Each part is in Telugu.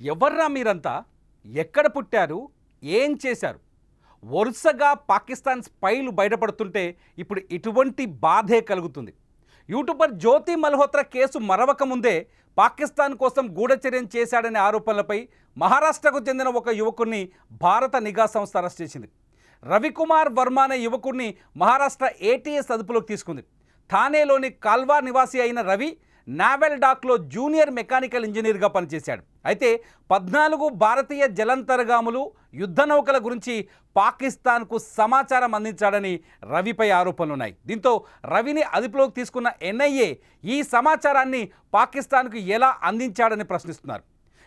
ఎవర్రా మీరంతా? ఎక్కడ పుట్టారు? ఏం చేశారు? వరుసగా పాకిస్తాన్ స్పైలు బయటపడుతుంటే ఇప్పుడు ఇటువంటి బాధే కలుగుతుంది. యూట్యూబర్ జ్యోతి మల్హోత్రా కేసు మరవక ముందే పాకిస్తాన్ కోసం గూఢచర్యం చేశాడనే ఆరోపణలపై మహారాష్ట్రకు చెందిన ఒక యువకుడిని భారత నిఘా సంస్థ అరెస్ట్ చేసింది. రవికుమార్ వర్మ అనే యువకుడిని మహారాష్ట్ర ఏటీఎస్ అదుపులోకి తీసుకుంది. థానేలోని కాల్వా నివాసి అయిన రవి నావెల్ డాక్లో జూనియర్ మెకానికల్ ఇంజనీర్గా పనిచేశాడు. అయితే 14 భారతీయ జలంతర్గాములు యుద్ధ నౌకల గురించి పాకిస్తాన్కు సమాచారం అందించాడని రవిపై ఆరోపణలున్నాయి. దీంతో రవిని అదుపులోకి తీసుకున్న ఎన్ఐఏ ఈ సమాచారాన్ని పాకిస్తాన్కు ఎలా అందించాడని ప్రశ్నిస్తున్నారు.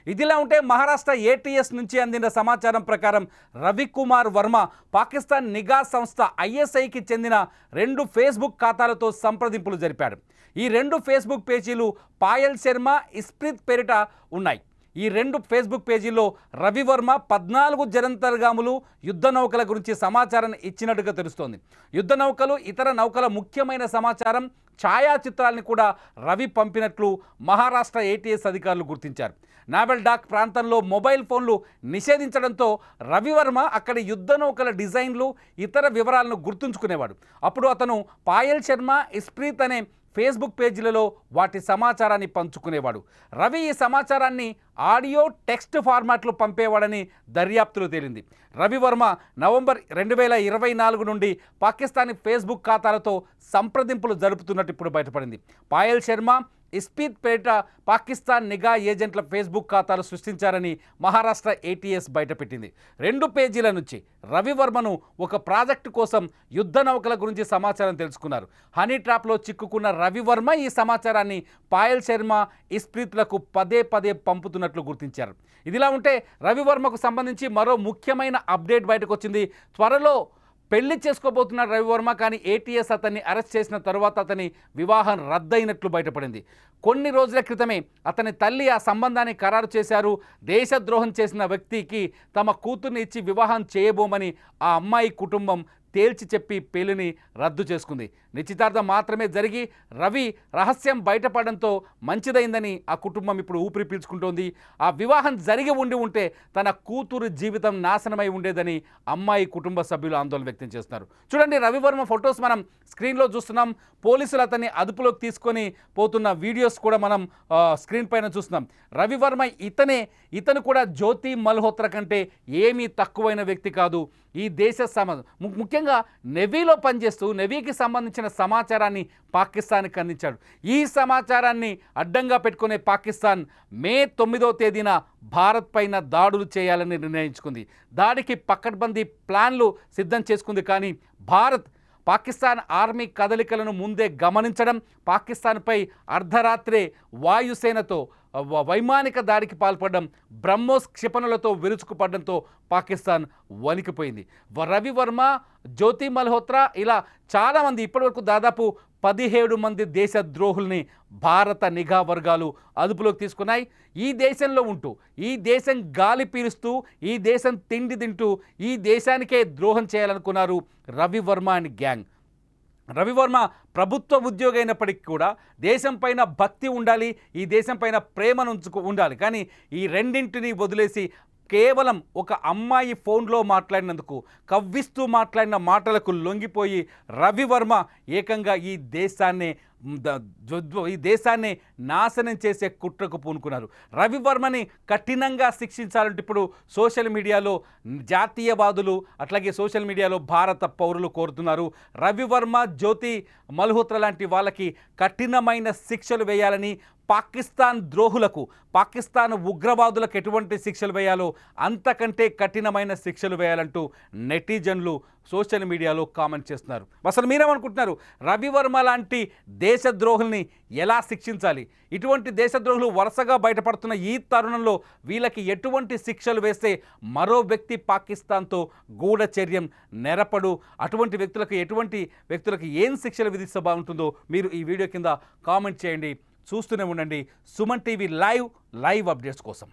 ఇదిలా ఉంటే మహారాష్ట్ర ఏటీఎస్ నుంచి అందిన సమాచారం ప్రకారం రవికుమార్ వర్మ పాకిస్తాన్ నిఘా సంస్థ ఐఎస్ఐకి చెందిన 2 ఫేస్బుక్ ఖాతాలతో సంప్రదింపులు జరిపాడు. ఈ 2 ఫేస్బుక్ పేజీలు పాయల్ శర్మ, ఇస్ప్రీత్ పేరిట ఉన్నాయి. ఈ 2 ఫేస్బుక్ పేజీల్లో రవివర్మ 14 జలంతర్గాములు యుద్ధ నౌకల గురించి సమాచారాన్ని ఇచ్చినట్టుగా తెలుస్తోంది. యుద్ధ నౌకలు, ఇతర నౌకల ముఖ్యమైన సమాచారం, ఛాయాచిత్రాలను కూడా రవి పంపినట్లు మహారాష్ట్ర ఏటీఎస్ అధికారులు గుర్తించారు. నావెల్ డాక్ ప్రాంతంలో మొబైల్ ఫోన్లు నిషేధించడంతో రవివర్మ అక్కడి యుద్ధ నౌకల డిజైన్లు, ఇతర వివరాలను గుర్తుంచుకునేవాడు. అప్పుడు అతను పాయల్ శర్మ, ఇస్ప్రీత్ అనే ఫేస్బుక్ పేజీలలో వాటి సమాచారాన్ని పంచుకునేవాడు. రవి ఈ సమాచారాన్ని ఆడియో, టెక్స్ట్ ఫార్మాట్లో పంపేవాడని దర్యాప్తులో తేలింది. రవివర్మ నవంబర్ 2024 నుండి పాకిస్తానీ ఫేస్బుక్ ఖాతాలతో సంప్రదింపులు జరుపుతున్నట్టు ఇప్పుడు బయటపడింది. పాయల్ శర్మ, ఇస్ప్రీత్ పేరిట పాకిస్తాన్ నిఘా ఏజెంట్ల ఫేస్బుక్ ఖాతాలు సృష్టించారని మహారాష్ట్ర ఏటీఎస్ బయటపెట్టింది. 2 పేజీల నుంచి రవివర్మను ఒక ప్రాజెక్టు కోసం యుద్ధ నౌకల గురించి సమాచారం తెలుసుకున్నారు. హనీ ట్రాప్లో చిక్కుకున్న రవివర్మ ఈ సమాచారాన్ని పాయల్ శర్మ, ఇస్ప్రీత్లకు పదే పంపుతున్నట్లు గుర్తించారు. ఇదిలా ఉంటే రవివర్మకు సంబంధించి మరో ముఖ్యమైన అప్డేట్ బయటకు వచ్చింది. త్వరలో పెళ్లి చేసుకోబోతున్న రవివర్మ, కానీ ఏటీఎస్ అతన్ని అరెస్ట్ చేసిన తరువాత అతని వివాహం రద్దయినట్లు బయటపడింది. కొన్ని రోజుల క్రితమే అతని తల్లి ఆ సంబంధాన్ని ఖరారు చేశారు. దేశద్రోహం చేసిన వ్యక్తికి తమ కూతుర్ని ఇచ్చి వివాహం చేయబోమని ఆ అమ్మాయి కుటుంబం తేల్చి చెప్పి పెళ్లిని రద్దు చేసుకుంది. నిశ్చితార్థం మాత్రమే జరిగి రవి రహస్యం బయటపడడంతో మంచిదైందని ఆ కుటుంబం ఇప్పుడు ఊపిరి పీల్చుకుంటోంది. ఆ వివాహం జరిగి ఉంటే తన కూతురు జీవితం నాశనమై ఉండేదని అమ్మాయి కుటుంబ సభ్యులు ఆందోళన వ్యక్తం చేస్తున్నారు. చూడండి, రవివర్మ ఫొటోస్ మనం స్క్రీన్లో చూస్తున్నాం. పోలీసులు అతన్ని అదుపులోకి తీసుకొని పోతున్న వీడియోస్ కూడా మనం స్క్రీన్ పైన చూస్తున్నాం. రవివర్మ ఇతను కూడా జ్యోతి మల్హోత్రా కంటే ఏమీ తక్కువైన వ్యక్తి కాదు. ఈ దేశ ముఖ్యంగా నెవీలో పనిచేస్తూ నెవీకి సంబంధించిన సమాచారాన్ని పాకిస్తాన్కి అందించాడు. ఈ సమాచారాన్ని అడ్డంగా పెట్టుకునే పాకిస్తాన్ మే 9వ తేదీన భారత్ పైన దాడులు చేయాలని నిర్ణయించుకుంది. దాడికి పకడ్బందీ ప్లాన్లు సిద్ధం చేసుకుంది. కానీ భారత్ పాకిస్తాన్ ఆర్మీ కదలికలను ముందే గమనించడం, పాకిస్తాన్పై అర్ధరాత్రే వాయుసేనతో వైమానిక దాడికి పాల్పడడం, బ్రహ్మోస్ క్షిపణులతో విరుచుకుపడడంతో పాకిస్తాన్ వణికిపోయింది. రవివర్మ, జ్యోతి మల్హోత్రా ఇలా చాలామంది, ఇప్పటివరకు దాదాపు 17 మంది దేశద్రోహుల్ని భారత నిఘా వర్గాలు అదుపులోకి తీసుకున్నాయి. ఈ దేశంలో ఉంటూ, ఈ దేశం గాలి పీలుస్తూ, ఈ దేశం తిండి తింటూ ఈ దేశానికే ద్రోహం చేయాలనుకున్నారు రవివర్మ అండ్ గ్యాంగ్. రవివర్మ ప్రభుత్వ ఉద్యోగి అయినప్పటికీ కూడా దేశం పైన భక్తి ఉండాలి, ఈ దేశం పైన ప్రేమను ఉండాలి. కానీ ఈ రెండింటిని వదిలేసి కేవలం ఒక అమ్మాయి ఫోన్లో మాట్లాడినందుకు, కవ్విస్తూ మాట్లాడిన మాటలకు లొంగిపోయి రవివర్మ ఏకంగా ఈ దేశాన్ని నాశనం చేసే కుట్రకు పూనుకున్నారు. రవివర్మని కఠినంగా శిక్షించాలంటే ఇప్పుడు సోషల్ మీడియాలో జాతీయవాదులు, అట్లాగే సోషల్ మీడియాలో భారత పౌరులు కోరుతున్నారు. రవివర్మ, జ్యోతి మల్హోత్రా లాంటి వాళ్ళకి కఠినమైన శిక్షలు వేయాలని, పాకిస్తాన్ ద్రోహులకు, పాకిస్తాన్ ఉగ్రవాదులకు ఎటువంటి శిక్షలు వేయాలో అంతకంటే కఠినమైన శిక్షలు వేయాలంటూ నెటిజన్లు సోషల్ మీడియాలో కామెంట్ చేస్తున్నారు. అసలు మీరేమనుకుంటున్నారు? రవివర్మ లాంటి దేశద్రోహుల్ని ఎలా శిక్షించాలి? ఇటువంటి దేశద్రోహులు వరుసగా బయటపడుతున్న ఈ తరుణంలో వీళ్ళకి ఎటువంటి శిక్షలు వేస్తే మరో వ్యక్తి పాకిస్తాన్తో గూఢచర్యం నెరపడు? అటువంటి వ్యక్తులకు ఏం శిక్షలు విధిస్తే బాగుంటుందో మీరు ఈ వీడియో కింద కామెంట్ చేయండి. చూస్తూనే ఉండండి సుమన్ టీవీ లైవ్ అప్డేట్స్ కోసం.